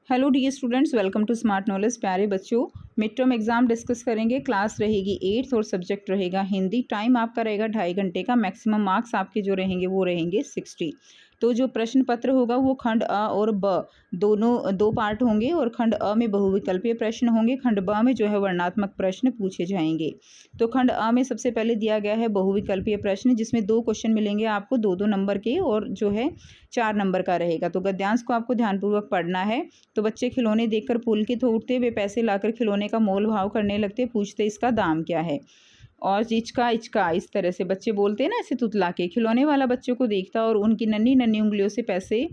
Hello dear students, welcome to smart knowledge. प्यारे बच्चों, mid term exam discuss करेंगे। Class रहेगी 8th और सब्जेक्ट रहेगा हिंदी। टाइम आपका रहेगा 2.5 घंटे का। मैक्सिमम मार्क्स आपके जो रहेंगे वो रहेंगे 60। तो जो प्रश्न पत्र होगा वो खंड अ और ब दोनों दो पार्ट होंगे और खंड अ में बहुविकल्पीय प्रश्न होंगे, खंड ब में जो है वर्णनात्मक प्रश्न पूछे जाएंगे। तो खंड अ में सबसे पहले दिया गया है बहुविकल्पीय प्रश्न, जिसमें 2 क्वेश्चन मिलेंगे आपको 2-2 नंबर के और जो है 4 नंबर का रहेगा। तो गद्यांश को आपको ध्यानपूर्वक पढ़ना है। तो बच्चे खिलौने देखकर पुलकित हो उठते, वे पैसे लाकर खिलौने का मोल भाव करने लगते, पूछते इसका दाम क्या है। और इचका इचका इस तरह से बच्चे बोलते हैं ना, ऐसे तुतला के। खिलौने वाला बच्चों को देखता और उनकी नन्ही नन्ही उंगलियों से पैसे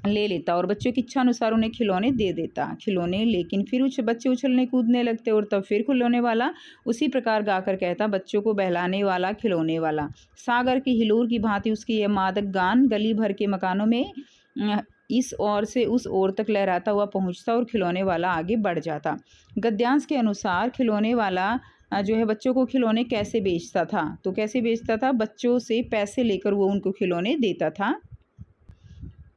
ले लेता और बच्चों की इच्छा अनुसार उन्हें खिलौने दे देता। खिलौने लेकिन फिर बच्चे उछलने कूदने लगते और तब फिर खिलौने वाला उसी प्रकार गाकर कहता, बच्चों को बहलाने वाला खिलौने वाला। सागर की हिलोर की भांति उसकी यह मादक गान गली भर के मकानों में इस ओर से उस ओर तक लहराता हुआ पहुंचता और खिलौने वाला आगे बढ़ जाता। गद्यांश के अनुसार खिलौने वाला जो है बच्चों को खिलौने कैसे बेचता था। तो कैसे बेचता था, बच्चों से पैसे लेकर वो उनको खिलौने देता था।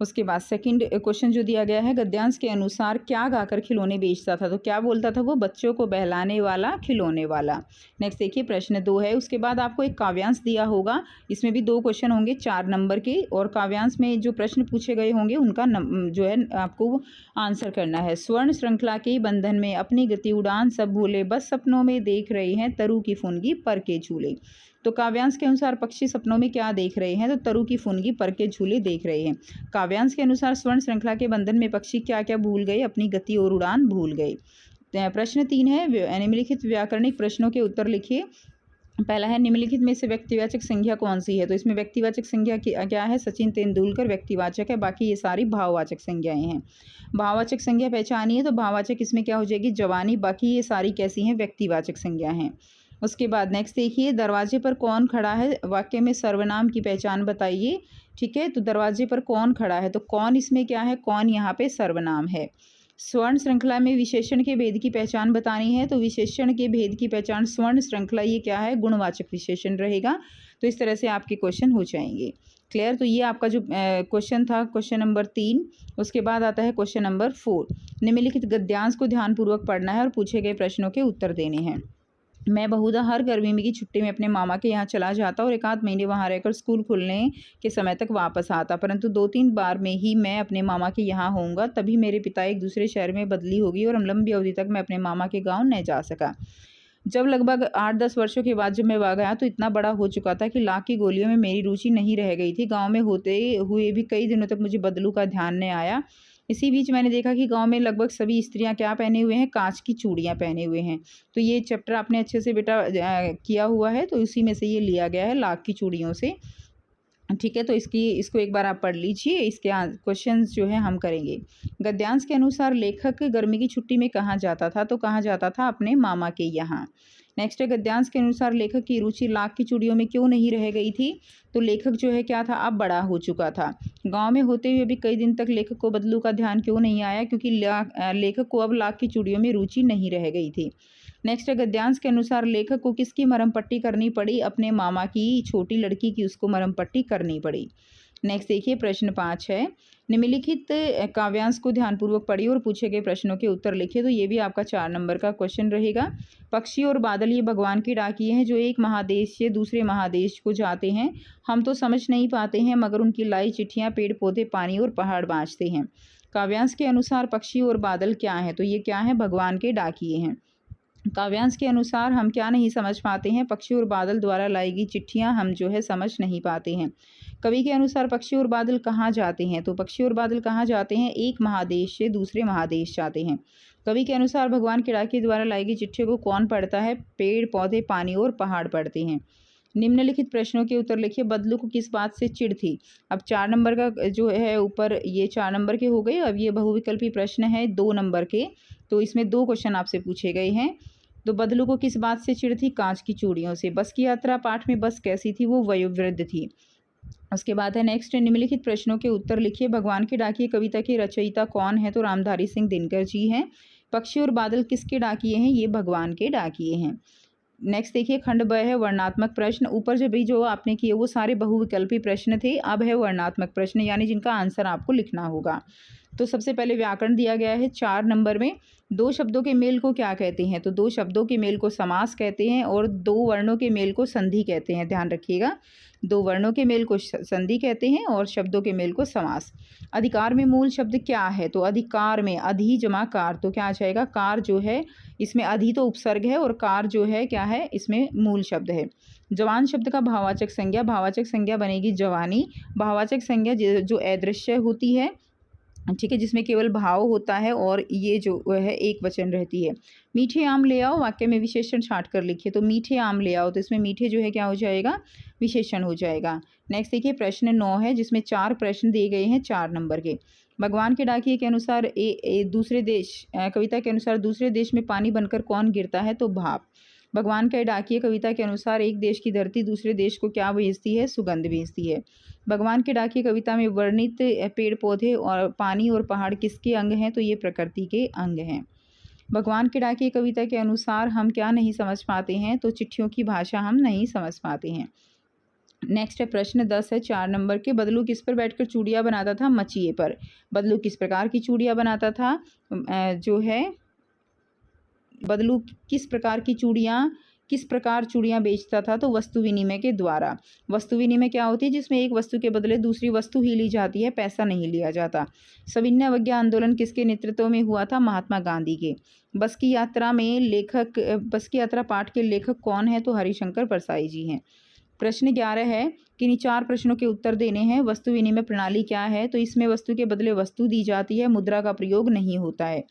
उसके बाद सेकंड क्वेश्चन जो दिया गया है, गद्यांश के अनुसार क्या गाकर खिलौने बेचता था। तो क्या बोलता था वो, बच्चों को बहलाने वाला खिलौने वाला। नेक्स्ट देखिए प्रश्न 2 है। उसके बाद आपको एक काव्यांश दिया होगा, इसमें भी 2 क्वेश्चन होंगे 4 नंबर के और काव्यांश में जो प्रश्न पूछे गए होंगे उनका जो है आपको आंसर करना है। स्वर्ण श्रृंखला के बंधन में अपनी गति उड़ान सब भूले, बस सपनों में देख रहे हैं तरु की फुनगी पर के झूले। तो काव्यांश के अनुसार पक्षी सपनों में क्या देख रहे हैं, तो तरु की फुनगी पर के झूले देख रहे हैं। काव्यांश के अनुसार स्वर्ण श्रृंखला के बंधन में पक्षी क्या क्या भूल गए, अपनी गति और उड़ान भूल गए। प्रश्न 3 है, निम्नलिखित व्याकरणिक प्रश्नों के उत्तर लिखिए। पहला है, निम्नलिखित में से व्यक्तिवाचक संज्ञा कौन सी है। तो इसमें व्यक्तिवाचक संज्ञा क्या है, सचिन तेंदुलकर व्यक्तिवाचक है, बाकी ये सारी भाववाचक संज्ञाएं हैं। भाववाचक संज्ञा पहचानी है, तो भाववाचक इसमें क्या हो जाएगी, जवानी। बाकी ये सारी कैसी हैं, व्यक्तिवाचक संज्ञा हैं। उसके बाद नेक्स्ट देखिए, दरवाजे पर कौन खड़ा है, वाक्य में सर्वनाम की पहचान बताइए। ठीक है, तो दरवाजे पर कौन खड़ा है, तो कौन इसमें क्या है, कौन यहाँ पे सर्वनाम है। स्वर्ण श्रृंखला में विशेषण के भेद की पहचान बतानी है, तो विशेषण के भेद की पहचान स्वर्ण श्रृंखला, ये क्या है, गुणवाचक विशेषण रहेगा। तो इस तरह से आपके क्वेश्चन हो जाएंगे। क्लियर। तो ये आपका जो क्वेश्चन था, क्वेश्चन नंबर 3। उसके बाद आता है क्वेश्चन नंबर 4। निम्नलिखित गद्यांश को ध्यानपूर्वक पढ़ना है और पूछे गए प्रश्नों के उत्तर देने हैं। मैं बहुधा हर गर्मी की छुट्टी में अपने मामा के यहाँ चला जाता और 1 आध महीने वहाँ रहकर स्कूल खुलने के समय तक वापस आता, परंतु 2-3 बार में ही मैं अपने मामा के यहाँ होऊंगा। तभी मेरे पिता एक दूसरे शहर में बदली होगी और लंबी अवधि तक मैं अपने मामा के गाँव न जा सका। जब लगभग 8-10 वर्षों के बाद जब मैं वहाँ गया तो इतना बड़ा हो चुका था कि लाख की गोलियों में मेरी रुचि नहीं रह गई थी। गाँव में होते हुए भी कई दिनों तक मुझे बदलू का ध्यान नहीं आया। इसी बीच मैंने देखा कि गांव में लगभग सभी स्त्रियां क्या पहने हुए हैं, कांच की चूड़ियां पहने हुए हैं। तो ये चैप्टर आपने अच्छे से बेटा किया हुआ है, तो उसी में से ये लिया गया है, लाख की चूड़ियों से। ठीक है, तो इसको एक बार आप पढ़ लीजिए। इसके क्वेश्चंस जो है हम करेंगे। गद्यांश के अनुसार लेखक गर्मी की छुट्टी में कहाँ जाता था, तो कहाँ जाता था, अपने मामा के यहाँ। नेक्स्ट है, गद्यांश के अनुसार लेखक की रुचि लाख की चूड़ियों में क्यों नहीं रह गई थी। तो लेखक जो है क्या था, अब बड़ा हो चुका था। गांव में होते हुए भी कई दिन तक लेखक को बदलू का ध्यान क्यों नहीं आया, क्योंकि लेखक को अब लाख की चूड़ियों में रुचि नहीं रह गई थी। नेक्स्ट है, गद्यांश के अनुसार लेखक को किसकी मरहम पट्टी करनी पड़ी, अपने मामा की छोटी लड़की की उसको मरहम पट्टी करनी पड़ी। नेक्स्ट देखिए प्रश्न 5 है, निम्नलिखित काव्यांश को ध्यानपूर्वक पढ़िए और पूछे गए प्रश्नों के उत्तर लिखिए। तो ये भी आपका 4 नंबर का क्वेश्चन रहेगा। पक्षी और बादल ये भगवान की डाकिए हैं जो एक महादेश से दूसरे महादेश को जाते हैं। हम तो समझ नहीं पाते हैं, मगर उनकी लाई चिट्ठियाँ पेड़ पौधे पानी और पहाड़ बाँचते हैं। काव्यांश के अनुसार पक्षी और बादल क्या है, तो ये क्या है, भगवान के डाकिए हैं। काव्यांश के अनुसार हम क्या नहीं समझ पाते हैं, पक्षी और बादल द्वारा लाई गई चिट्ठियां हम जो है समझ नहीं पाते हैं। कवि के अनुसार पक्षी और बादल कहाँ जाते हैं, तो पक्षी और बादल कहाँ जाते हैं, एक महादेश से दूसरे महादेश जाते हैं। कवि के अनुसार भगवान के डाकिए द्वारा लाई गई चिट्ठियों को कौन पढ़ता है, पेड़ पौधे पानी और पहाड़ पढ़ते हैं। निम्नलिखित प्रश्नों के उत्तर लिखिए। बदलू को किस बात से चिढ़ थी। अब 4 नंबर का जो है ऊपर, ये 4 नंबर के हो गए। अब ये बहुविकल्पी प्रश्न है 2 नंबर के, तो इसमें 2 क्वेश्चन आपसे पूछे गए हैं। तो बदलू को किस बात से चिढ़ थी, कांच की चूड़ियों से। बस की यात्रा पाठ में बस कैसी थी, वो वयोवृद्ध थी। उसके बाद है नेक्स्ट, निम्नलिखित प्रश्नों के उत्तर लिखिए। भगवान के डाकिए कविता के रचयिता कौन है, तो रामधारी सिंह दिनकर जी हैं। पक्षी और बादल किसके डाकिए हैं, ये भगवान के डाकिए हैं। नेक्स्ट देखिए खंड ब है वर्णात्मक प्रश्न। ऊपर जब भी जो आपने किए वो सारे बहुविकल्पी प्रश्न थे, अब है वर्णात्मक प्रश्न यानी जिनका आंसर आपको लिखना होगा। तो सबसे पहले व्याकरण दिया गया है 4 नंबर में। 2 शब्दों के मेल को क्या कहते हैं? तो 2 शब्दों के मेल को समास कहते हैं और 2 वर्णों के मेल को संधि कहते हैं, ध्यान रखिएगा। 2 वर्णों के मेल को संधि कहते हैं और शब्दों के मेल को समास। अधिकार में मूल शब्द क्या है? तो अधिकार में अधि जमा कार, तो क्या आ जाएगा? कार जो है इसमें अधि तो उपसर्ग है और कार जो है क्या है? इसमें मूल शब्द है। जवान शब्द का भाववाचक संज्ञा बनेगी जवानी। भाववाचक संज्ञा जो अदृश्य होती है, ठीक है, जिसमें केवल भाव होता है और ये जो है एक वचन रहती है। मीठे आम ले आओ, वाक्य में विशेषण छांट कर लिखिए। तो मीठे आम ले आओ, तो इसमें मीठे जो है क्या हो जाएगा? विशेषण हो जाएगा। नेक्स्ट देखिए प्रश्न 9 है जिसमें 4 प्रश्न दिए गए हैं 4 नंबर के। भगवान के डाकिए के अनुसार दूसरे देश कविता के अनुसार दूसरे देश में पानी बनकर कौन गिरता है? तो भाप। भगवान के डाकिए कविता के अनुसार एक देश की धरती दूसरे देश को क्या भेजती है? सुगंध भेजती है। भगवान के डाकिए कविता में वर्णित पेड़ पौधे और पानी और पहाड़ किसके अंग हैं? तो ये प्रकृति के अंग हैं। भगवान के डाकिए कविता के अनुसार हम क्या नहीं समझ पाते हैं? तो चिट्ठियों की भाषा हम नहीं समझ पाते हैं। नेक्स्ट है प्रश्न 10 है 4 नंबर के। बदलू किस पर बैठकर चूड़ियाँ बनाता था? मचिए पर। बदलू किस प्रकार की चूड़ियाँ बनाता था? जो है बदलू किस प्रकार चूड़ियाँ बेचता था? तो वस्तु विनिमय के द्वारा। वस्तु विनिमय क्या होती है? जिसमें एक वस्तु के बदले दूसरी वस्तु ही ली जाती है, पैसा नहीं लिया जाता। सविनय अवज्ञा आंदोलन किसके नेतृत्व में हुआ था? महात्मा गांधी के। बस की यात्रा पाठ के लेखक कौन है? तो हरिशंकर परसाई जी हैं। प्रश्न 11 है कि इन 4 प्रश्नों के उत्तर देने हैं। वस्तु विनिमय प्रणाली क्या है? तो इसमें वस्तु के बदले वस्तु दी जाती है, मुद्रा का प्रयोग नहीं होता है।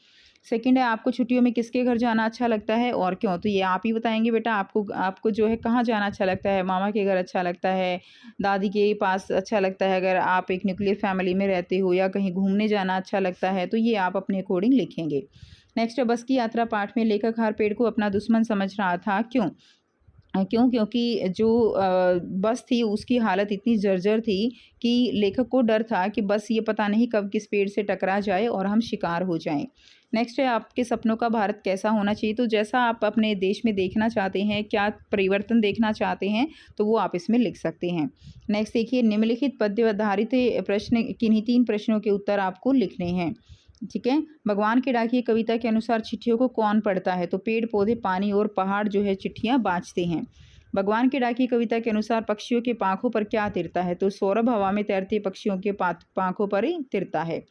सेकंड है आपको छुट्टियों में किसके घर जाना अच्छा लगता है और क्यों? तो ये आप ही बताएंगे बेटा। आपको जो है कहाँ जाना अच्छा लगता है? मामा के घर अच्छा लगता है, दादी के पास अच्छा लगता है, अगर आप एक न्यूक्लियर फैमिली में रहते हो, या कहीं घूमने जाना अच्छा लगता है, तो ये आप अपने अकॉर्डिंग लिखेंगे। नेक्स्ट है बस की यात्रा पाठ में लेखक हर पेड़ को अपना दुश्मन समझ रहा था, क्यों? क्योंकि जो बस थी उसकी हालत इतनी जर्जर थी कि लेखक को डर था कि बस ये पता नहीं कब किस पेड़ से टकरा जाए और हम शिकार हो जाएं। नेक्स्ट है आपके सपनों का भारत कैसा होना चाहिए? तो जैसा आप अपने देश में देखना चाहते हैं, क्या परिवर्तन देखना चाहते हैं, तो वो आप इसमें लिख सकते हैं। नेक्स्ट देखिए निम्नलिखित पद्य आधारित प्रश्न किन्हीं 3 प्रश्नों के उत्तर आपको लिखने हैं। ठीक है। भगवान के डाकिए कविता के अनुसार चिट्ठियों को कौन पढ़ता है? तो पेड़ पौधे, पानी और पहाड़ जो है चिट्ठियां बाँचते हैं। भगवान के डाकिए कविता के अनुसार पक्षियों के पाँखों पर क्या तिरता है? तो सौरभ हवा में तैरते पक्षियों के पाँखों पर ही तिरता है।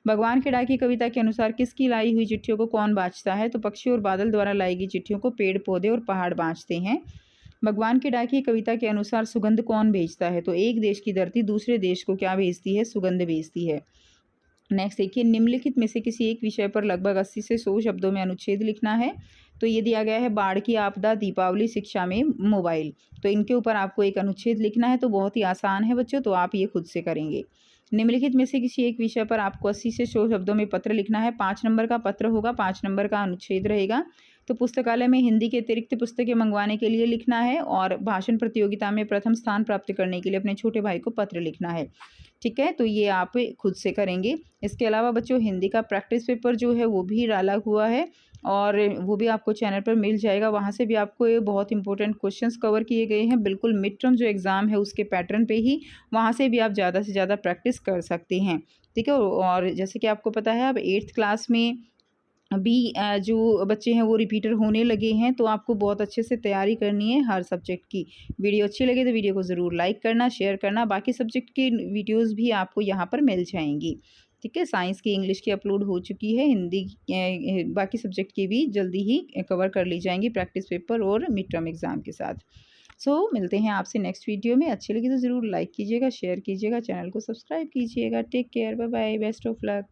भगवान के डाकिए कविता के अनुसार किसकी लाई हुई चिट्ठियों को कौन बाँचता है? तो पक्षी और बादल द्वारा लाई गई चिट्ठियों को पेड़ पौधे और पहाड़ बाँचते हैं। भगवान के डाकिए कविता के अनुसार सुगंध कौन भेजता है? तो एक देश की धरती दूसरे देश को क्या भेजती है? सुगंध भेजती है। नेक्स्ट देखिए निम्नलिखित में से किसी एक विषय पर लगभग 80 से 100 शब्दों में अनुच्छेद लिखना है। तो ये दिया गया है बाढ़ की आपदा, दीपावली, शिक्षा में मोबाइल। तो इनके ऊपर आपको एक अनुच्छेद लिखना है। तो बहुत ही आसान है बच्चों, तो आप ये खुद से करेंगे। निम्नलिखित में से किसी एक विषय पर आपको 80 से 100 शब्दों में पत्र लिखना है। 5 नंबर का पत्र होगा, 5 नंबर का अनुच्छेद रहेगा। तो पुस्तकालय में हिंदी के अतिरिक्त पुस्तकें मंगवाने के लिए लिखना है और भाषण प्रतियोगिता में प्रथम स्थान प्राप्त करने के लिए अपने छोटे भाई को पत्र लिखना है। ठीक है, तो ये आप खुद से करेंगे। इसके अलावा बच्चों हिंदी का प्रैक्टिस पेपर जो है वो भी डाला हुआ है और वो भी आपको चैनल पर मिल जाएगा। वहाँ से भी आपको ये बहुत इंपॉर्टेंट क्वेश्चंस कवर किए गए हैं, बिल्कुल मिड टर्म जो एग्ज़ाम है उसके पैटर्न पे ही। वहाँ से भी आप ज़्यादा से ज़्यादा प्रैक्टिस कर सकते हैं। ठीक है, और जैसे कि आपको पता है अब 8th क्लास में अभी जो बच्चे हैं वो रिपीटर होने लगे हैं, तो आपको बहुत अच्छे से तैयारी करनी है हर सब्जेक्ट की। वीडियो अच्छी लगे तो वीडियो को ज़रूर लाइक करना, शेयर करना। बाकी सब्जेक्ट की वीडियोस भी आपको यहाँ पर मिल जाएंगी। ठीक है, साइंस की, इंग्लिश की अपलोड हो चुकी है, हिंदी बाकी सब्जेक्ट की भी जल्दी ही कवर कर ली जाएंगी प्रैक्टिस पेपर और मिड टर्म एग्ज़ाम के साथ। सो मिलते हैं आपसे नेक्स्ट वीडियो में। अच्छी लगी तो ज़रूर लाइक कीजिएगा, शेयर कीजिएगा, चैनल को सब्सक्राइब कीजिएगा। Take care, bye bye, best of luck.